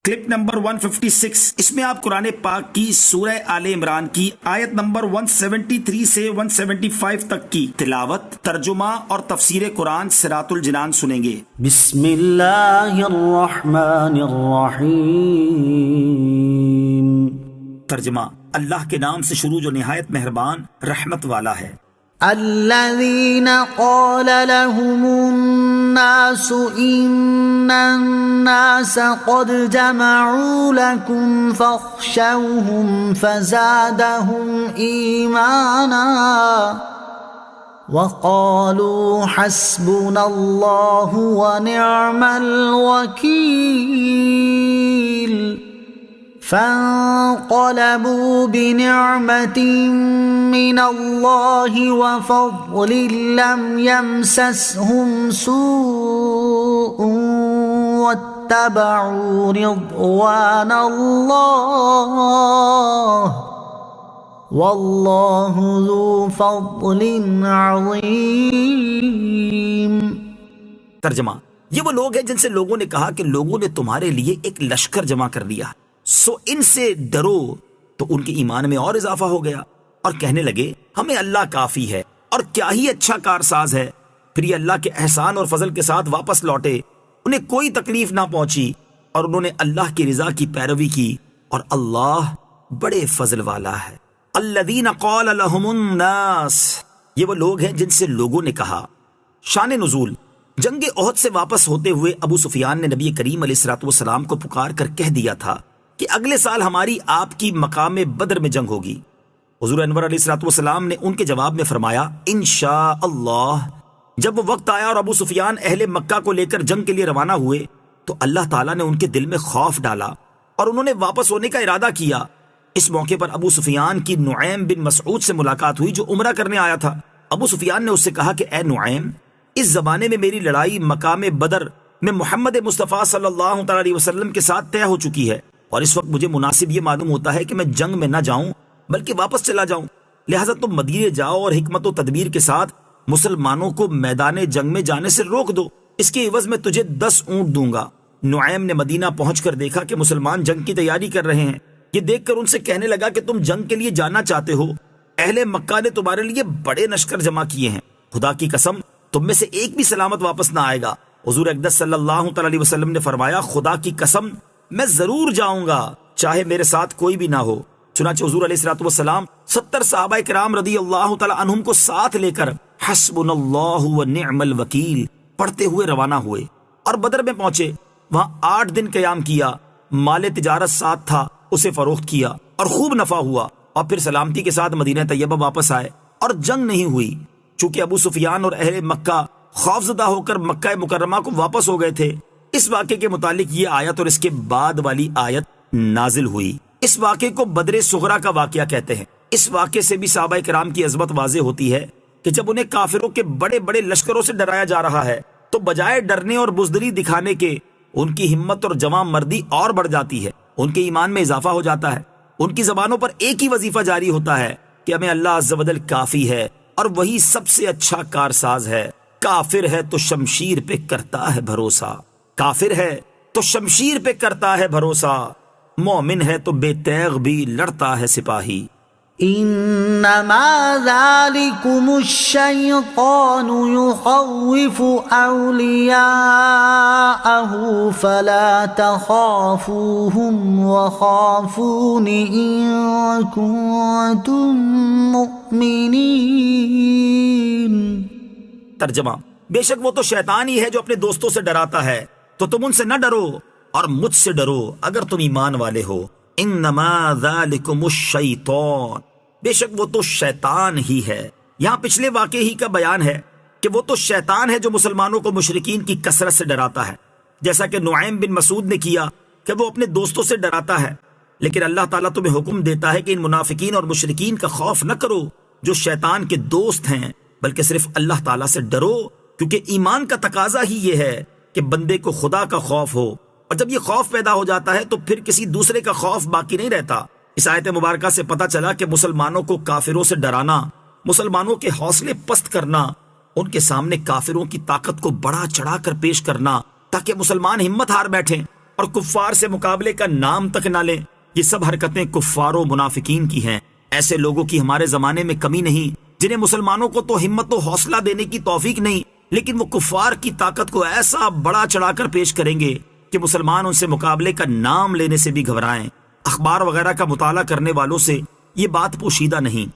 Clip number 156، اس میں آپ قرآن پاک کی سورہ آل عمران کی آیت نمبر 173 سے 175 تک کی تلاوت، ترجمہ اور تفسیر قرآن صراط الجنان سنیں گے۔ بسم اللہ الرحمن الرحیم۔ ترجمہ، اللہ کے نام سے شروع جو نہایت مہربان رحمت والا ہے۔ الذين قال لهم الناس إن الناس قد جمعوا لكم فاخشوهم فزادهم إيمانا وقالوا حسبنا الله ونعم الوكيل فانقلبوا بنعمة من الله وفضل لم يمسسهم سوء واتبعوا رضوان الله والله ذو فضل عظيم۔ ترجمہ، یہ وہ لوگ ہیں جن سے لوگوں نے کہا کہ لوگوں نے تمہارے لیے ایک لشکر جمع کر لیا، سو ان سے ڈرو، تو ان کے ایمان میں اور اضافہ ہو گیا اور کہنے لگے ہمیں اللہ کافی ہے اور کیا ہی اچھا کارساز ہے۔ پھر یہ اللہ کے احسان اور فضل کے ساتھ واپس لوٹے، انہیں کوئی تکلیف نہ پہنچی اور انہوں نے اللہ کی رضا کی پیروی کی، اور اللہ بڑے فضل والا ہے۔ الذین قال لهم الناس، یہ وہ لوگ ہیں جن سے لوگوں نے کہا۔ شان نزول، جنگ احد سے واپس ہوتے ہوئے ابو سفیان نے نبی کریم علیہ الصلوۃ والسلام کو پکار کر کہہ دیا تھا کہ اگلے سال ہماری آپ کی مقام بدر میں جنگ ہوگی۔ حضور انور علیہ الصلوۃ والسلام نے ان کے جواب میں فرمایا انشاءاللہ۔ جب وہ وقت آیا اور ابو سفیان اہل مکہ کو لے کر جنگ کے لیے روانہ ہوئے تو اللہ تعالیٰ نے ان کے دل میں خوف ڈالا اور انہوں نے واپس ہونے کا ارادہ کیا۔ اس موقع پر ابو سفیان کی نعیم بن مسعود سے ملاقات ہوئی جو عمرہ کرنے آیا تھا۔ ابو سفیان نے اس سے کہا کہ اے نعیم، اس زمانے میں میری لڑائی مقام بدر میں محمد مصطفیٰ صلی اللہ تعالی علیہ وسلم کے ساتھ طے ہو چکی ہے، اور اس وقت مجھے مناسب یہ معلوم ہوتا ہے کہ میں جنگ میں نہ جاؤں بلکہ واپس چلا جاؤں، لہٰذا تم مدینے جاؤ اور حکمت و تدبیر کے ساتھ مسلمانوں کو میدان جنگ میں جانے سے روک دو، اس کے عوض میں تجھے 10 اونٹ دوں گا۔ نعیم نے مدینہ پہنچ کر دیکھا کہ مسلمان جنگ کی تیاری کر رہے ہیں۔ یہ دیکھ کر ان سے کہنے لگا کہ تم جنگ کے لیے جانا چاہتے ہو، اہل مکہ نے تمہارے لیے بڑے لشکر جمع کیے ہیں، خدا کی قسم تم میں سے ایک بھی سلامت واپس نہ آئے گا۔ حضور اقدس صلی اللہ تعالی علیہ وسلم نے فرمایا خدا کی قسم میں ضرور جاؤں گا چاہے میرے ساتھ کوئی بھی نہ ہو۔ چنانچہ حضور علیہ الصلوۃ والسلام 70 صحابہ کرام رضی اللہ تعالی عنہم کو ساتھ لے کر حسبنا اللہ ونعم الوکیل پڑھتے ہوئے روانہ ہوئے اور بدر میں پہنچے۔ وہاں 8 دن قیام کیا، مال تجارت ساتھ تھا، اسے فروخت کیا اور خوب نفع ہوا، اور پھر سلامتی کے ساتھ مدینہ طیبہ واپس آئے اور جنگ نہیں ہوئی۔ چونکہ ابو سفیان اور اہل مکہ خوفزدہ ہو کر مکہ مکرمہ کو واپس ہو گئے تھے، اس واقعے کے متعلق یہ آیت اور اس کے بعد والی آیت نازل ہوئی۔ اس واقعے کو بدر صغریٰ کا واقعہ کہتے ہیں۔ اس واقعے سے بھی صحابہ کرام کی عظمت واضح ہوتی ہے کہ جب انہیں کافروں کے بڑے بڑے لشکروں سے ڈرایا جا رہا ہے تو بجائے ڈرنے اور بزدلی دکھانے کے ان کی ہمت اور جواں مردی اور بڑھ جاتی ہے، ان کے ایمان میں اضافہ ہو جاتا ہے، ان کی زبانوں پر ایک ہی وظیفہ جاری ہوتا ہے کہ ہمیں اللہ عز و جل کافی ہے اور وہی سب سے اچھا کارساز ہے۔ کافر ہے تو شمشیر پہ کرتا ہے بھروسہ، کافر ہے تو شمشیر پہ کرتا ہے بھروسہ، مومن ہے تو بے تیغ بھی لڑتا ہے سپاہی۔ انما ذالکم الشیطان یخوف اولیاءہ فلا تخافوہم وخافون ان کنتم مؤمنین۔ ترجمہ، بے شک وہ تو شیطان ہی ہے جو اپنے دوستوں سے ڈراتا ہے، تو تم ان سے نہ ڈرو اور مجھ سے ڈرو اگر تم ایمان والے ہو۔ انما ذالکم الشیطان، بے شک وہ تو شیطان ہی ہے۔ یہاں پچھلے واقعے ہی کا بیان ہے کہ وہ تو شیطان ہے جو مسلمانوں کو مشرکین کی کثرت سے ڈراتا ہے، جیسا کہ نعیم بن مسعود نے کیا کہ وہ اپنے دوستوں سے ڈراتا ہے۔ لیکن اللہ تعالیٰ تمہیں حکم دیتا ہے کہ ان منافقین اور مشرکین کا خوف نہ کرو جو شیطان کے دوست ہیں، بلکہ صرف اللہ تعالیٰ سے ڈرو، کیونکہ ایمان کا تقاضا ہی یہ ہے کہ بندے کو خدا کا خوف ہو، اور جب یہ خوف پیدا ہو جاتا ہے تو پھر کسی دوسرے کا خوف باقی نہیں رہتا۔ اس آیت مبارکہ سے پتہ چلا کہ مسلمانوں کو کافروں سے ڈرانا، مسلمانوں کے حوصلے پست کرنا، ان کے سامنے کافروں کی طاقت کو بڑا چڑھا کر پیش کرنا تاکہ مسلمان ہمت ہار بیٹھیں اور اور کفار سے مقابلے کا نام تک نہ لیں، یہ سب حرکتیں کفار و منافقین کی ہیں۔ ایسے لوگوں کی ہمارے زمانے میں کمی نہیں جنہیں مسلمانوں کو تو ہمت و حوصلہ دینے کی توفیق نہیں، لیکن وہ کفار کی طاقت کو ایسا بڑا چڑھا کر پیش کریں گے کہ مسلمان ان سے مقابلے کا نام لینے سے بھی گھبرائیں۔ اخبار وغیرہ کا مطالعہ کرنے والوں سے یہ بات پوشیدہ نہیں